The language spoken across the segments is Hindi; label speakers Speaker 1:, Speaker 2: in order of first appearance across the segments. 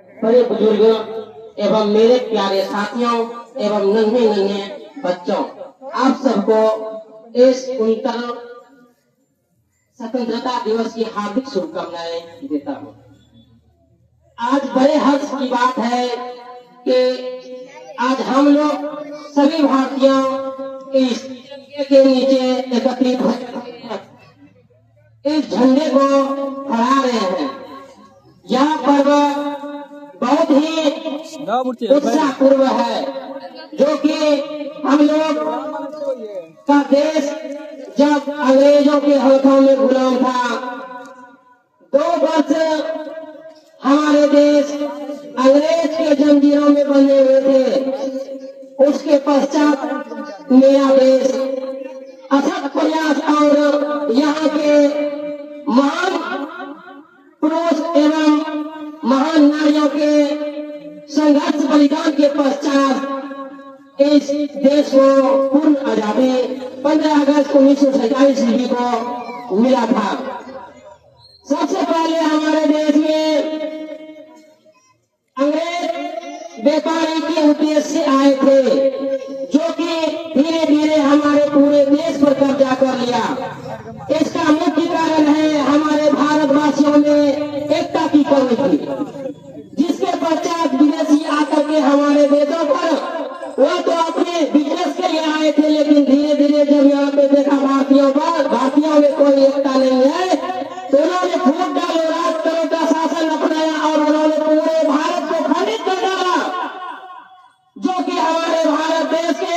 Speaker 1: बड़े बुजुर्गों एवं मेरे प्यारे साथियों एवं नन्हे नन्हे बच्चों, आप सबको इस 69 स्वतंत्रता दिवस की हार्दिक शुभकामनाएं देता हूँ। आज बड़े हर्ष की बात है कि आज हम लोग सभी भारतीयों इस झंडे के नीचे एकत्रित होकर इस झंडे को फहरा रहे हैं। यह पर्व बहुत ही उत्साहपूर्ण है, जो कि हम लोग का देश जब अंग्रेजों के हाथों में गुलाम था, 2 वर्ष हमारे देश अंग्रेज के जंजीरों में बंधे हुए थे। उसके पश्चात मेरा देश अथक प्रयास और यहाँ के महान पुरुष एवं महान नारियों के संघर्ष बलिदान के पश्चात इस देश को पूर्ण आजादी 15 अगस्त 1947 ईस्वी को मिला था। सबसे पहले हमारे देश में अंग्रेज व्यापारी के उद्देश्य से आए थे, जो कि धीरे धीरे हमारे पूरे देश पर कब्जा कर लिया। इसका मुख्य कारण है हमारे भारतवासियों में एकता की कमी थी, जिसके पश्चात विदेशी आकर के हमारे देशों पर वो तो अपने बिजनेस के लिए आए थे, लेकिन धीरे धीरे जब यहाँ पे देखा भारतीयों में कोई एकता नहीं है, तो उन्होंने फूट डालो, राज करो का शासन अपनाया और उन्होंने पूरे भारत को खंडित कर डाला, जो कि हमारे भारत देश के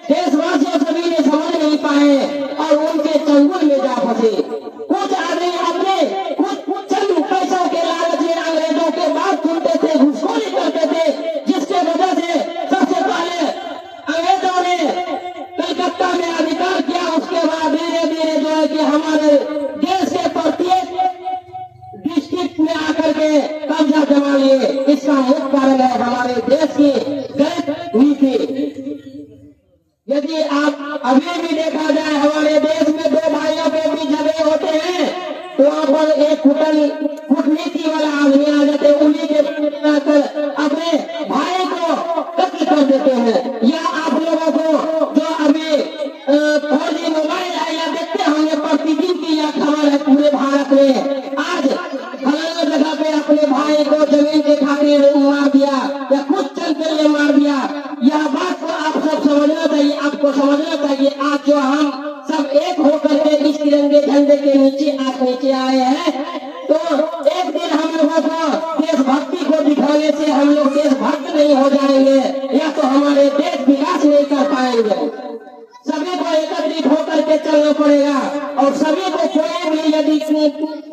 Speaker 1: देशवासियों सभी ने समझ नहीं पाए और उनके चंगुल में जा फंसे। कुछ आदमी अपने कुछ चंद पैसों के लालच में अंग्रेजों के बात सुनते थे, घुसखोरी करते थे, जिसके वजह से सबसे पहले अंग्रेजों ने कलकत्ता में अधिकार किया। उसके बाद धीरे धीरे जो है कि हमारे देश के प्रत्येक डिस्ट्रिक्ट में आकर के कब्जा जमा लिए। इसका मुख्य कारण है हमारे देश की गलत नीति। यदि आप अभी भी देखा जाए हमारे देश में 2 भाइयों के बीच झगड़े होते हैं, तो वहाँ पर एक कूटनीति वाला आदमी आ जाते हैं, उन्हीं के अपने भाई को कत्ल कर देते हैं। या आप लोगों को जो अभी 4G मोबाइल है या देखते होंगे प्रतिदिन की यह खबर है पूरे भारत में, आज फलाना जगह पे अपने भाई को जमीन के खातिर मार दिया या कुछ चल के लिए मार दिया। यह बात को आप सब समझना चाहिए, आपको समझना चाहिए। आज जो हम सब एक होकर के इस तिरंगे झंडे के नीचे आए हैं, तो एक दिन हम लोगों को देशभक्ति को दिखाने से हम लोग देशभक्त नहीं हो जाएंगे, या तो हमारे देश विकास नहीं कर पाएंगे। सभी को एकत्रित होकर के चलना पड़ेगा और सभी को कोई भी यदि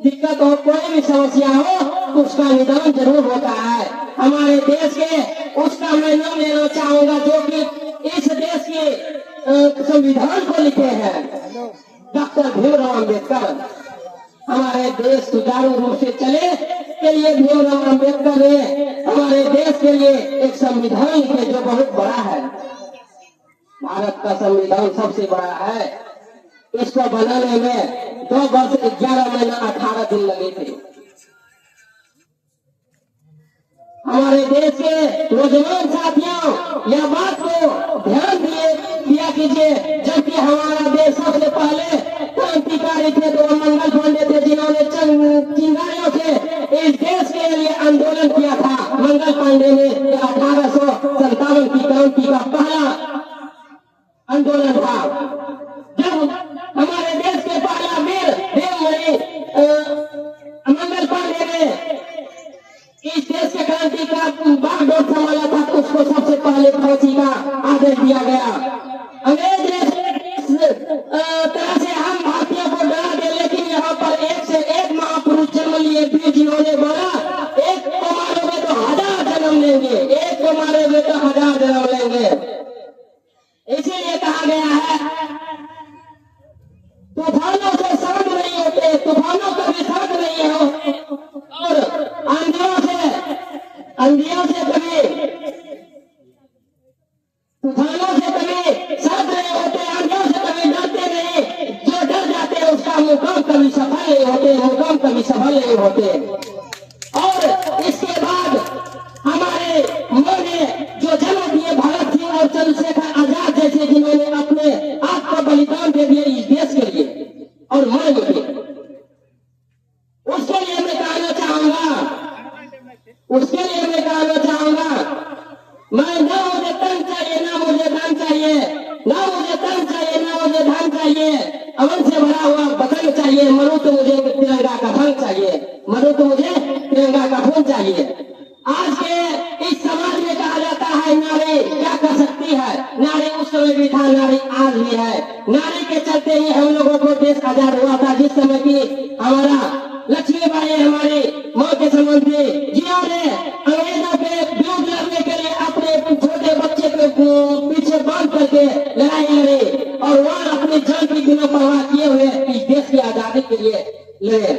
Speaker 1: दिक्कत हो, कोई भी समस्या हो, तो उसका निदान जरूर होता है। हमारे देश के उसका मैं नाम लेना चाहूंगा, जो कि इस देश के संविधान को लिखे हैं, डॉक्टर भीमराव अम्बेडकर। हमारे देश सुचारू रूप से चले के लिए भीमराव अम्बेडकर ने हमारे देश के लिए एक संविधान लिखे, जो बहुत बड़ा है। भारत का संविधान सबसे बड़ा है। इसको बनाने में 2 वर्ष 11 महीना 18 दिन लगे थे। हमारे देश के नौजवान साथियों, यह बात को ध्यान दिया कीजिए, जबकि हमारा देश सबसे पहले क्रांतिकारी थे तो मंगल पांडे थे, जिन्होंने चिंगारियों से इस देश के लिए आंदोलन किया था। मंगल पांडे ने 1857 की क्रांति का पहला आंदोलन था, जब हमारे देश के पहला वीर देवमणि मंगल पांडे ने इस देश के क्रांति का बागडोर संभाला था, तो उसको सबसे पहले फांसी का आदेश दिया गया। अंग्रेज ने तरह से हम भारतीयों को डरा दे, लेकिन यहाँ पर एक से एक महापुरुष जन्म लिए। फिर जिन्होंने बोला, एक को मारोगे तो 1000 जन्म लेंगे, एक को मारोगे तो 1000 जन्म लेंगे। इसीलिए कहा गया है, तूफानों से शांत नहीं होते, तूफानों कभी शांत नहीं हो, और आंधियों से कभी तूफानों से कभी शांत नहीं होते, आंधियों से कभी डरते नहीं। जो डर जाते हैं उसका मुकाम कभी सफल नहीं होते, मुकाम कभी सफल नहीं होते। और इसके बाद उसके लिए मैं कहना चाहूंगा, मैं ना मुझे तन चाहिए ना मुझे धन चाहिए, ना मुझे तन चाहिए ना मुझे धन चाहिए, अमन से भरा हुआ वतन चाहिए, मनु तो मुझे तिरंगा का फन चाहिए, मनु तो मुझे तिरंगा का फूल चाहिए। आज के इस समाज में कहा जाता है नारी क्या कर सकती है, नारी उस समय भी था, नारी आज भी है। नारी के चलते ही हम लोगों को देश आजाद हुआ था। जिस समय की हमारा लक्ष्मीबाई हमारी माँ के संबंधी जिन्होंने अंग्रेजों के विरुद्ध लड़ने के लिए अपने छोटे बच्चे को पीछे बांध करके लड़ाई लड़ी और वह अपनी जान की बिना परवाह किए हुए इस देश की आजादी के लिए लड़े।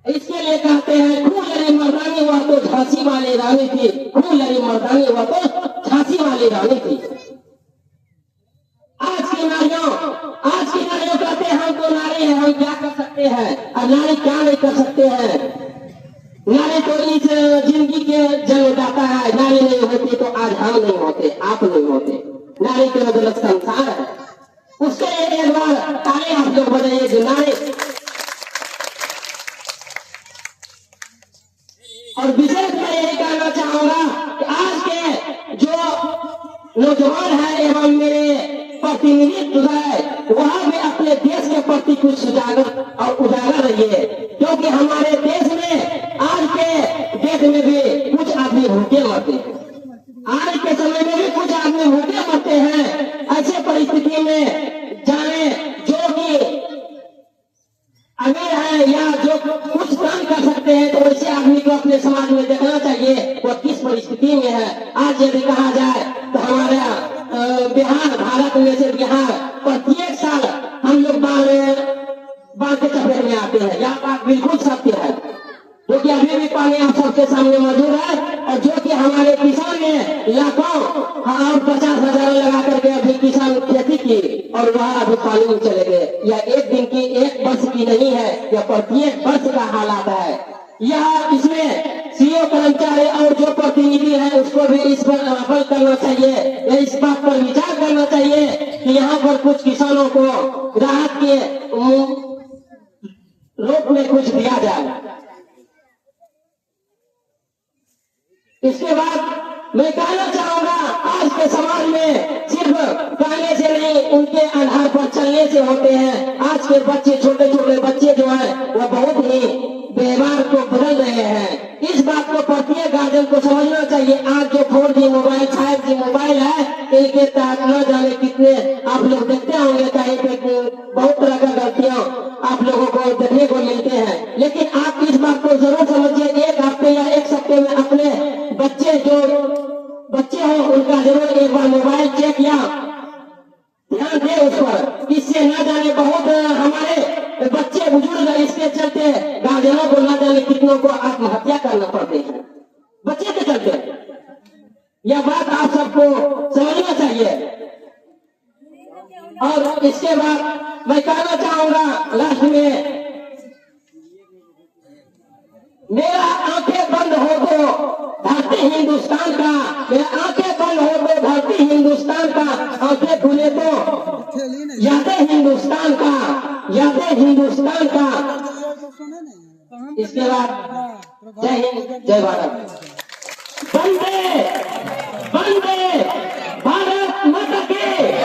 Speaker 1: इसके लिए कहते हैं खूब लड़ी मर्दानी हुआ तो झांसी वाली रानी थी, खूब लड़ी मर्दानी हुआ तो झांसी वाली रानी थी। आज की नारियों कहते हैं हम तो नारी है, हम क्या कर सकते हैं, और नारी क्या नहीं कर सकते हैं। नारी तो इस जिंदगी के जन्मदाता है, नारी नहीं होती तो आज हम नहीं होते, आप नहीं होते। नारी के बदौलत संसार है। उसके लिए एक बार ताली आप लोग बजाइए जो नारी। और विशेष मैं यही कहना चाहूंगा कि आज के जो नौजवान है एवं मेरे प्रतिनिधित्व है, वह भी अपने देश के प्रति कुछ सुजागर और उजागर रहिए, क्योंकि हमारे देश में आज के देश में भी कुछ आदमी भूखे मरते हैं, आज के समय में भी कुछ आदमी भूखे मरते हैं। ऐसे परिस्थिति में जाने जो कि अमीर है या जो कुछ काम कर सकते हैं, तो वैसे आदमी को अपने समाज में देखना चाहिए वह किस परिस्थिति में है। आज यदि कहा जाए तो हमारा बिहार, भारत में से बिहार प्रत्येक साल हम लोग बाढ़ के चपेट में आते हैं। यह बात बिल्कुल सत्य है, क्योंकि अभी भी पानी आप सबके सामने मौजूद है। और जो कि हमारे किसान ने लाखों और 50,000 लगा करके अभी किसान खेती की और वह अभी पानी में चले गए। यह एक दिन की, एक वर्ष की नहीं है, यह प्रत्येक वर्ष का हालात है। यह इसमें सीओ कर्मचारी और जो प्रतिनिधि है उसको भी इस पर अमल करना चाहिए, या इस बात पर विचार करना चाहिए कि यहाँ पर कुछ किसानों को राहत के रूप में कुछ दिया जाए। इसके बाद मैं कहना चाहूंगा, आज के समाज में सिर्फ कहने से नहीं, उनके आधार पर चलने से होते हैं। आज के बच्चे, छोटे छोटे बच्चे जो है वो बहुत ही व्यवहार को बदल रहे हैं। इस बात को प्रत्येक गार्जियन को समझना चाहिए। आज जो 4G मोबाइल, 5G मोबाइल है, इनके तहत न जाने कितने आप लोग देखते होंगे, कहीं पे बहुत तरह का गलतियां आप लोगों को देखने को मिलते हैं। लेकिन आप इस बात को जरूर समझिए, एक हफ्ते या एक सप्ते में अपने बच्चे हो उनका जरूर एक बार मोबाइल चेक या ध्यान दे उस पर। इससे न जाने बहुत हमारे बच्चे बुजुर्ग इसके चलते गार्जियनों को न जाने कितनों को आत्महत्या करना पड़ते हैं बच्चे के चलते। यह बात आप सबको समझना चाहिए। और इसके बाद मैं कहना चाहूंगा लास्ट में, मेरा आंखें बंद हो तो धरती हिंदुस्तान का, मेरा आंखें बंद हो तो धरती हिंदुस्तान का, आंखें खुले तो यादें हिंदुस्तान का, यादें हिंदुस्तान का। इसके बाद जय हिंद, जय भारत।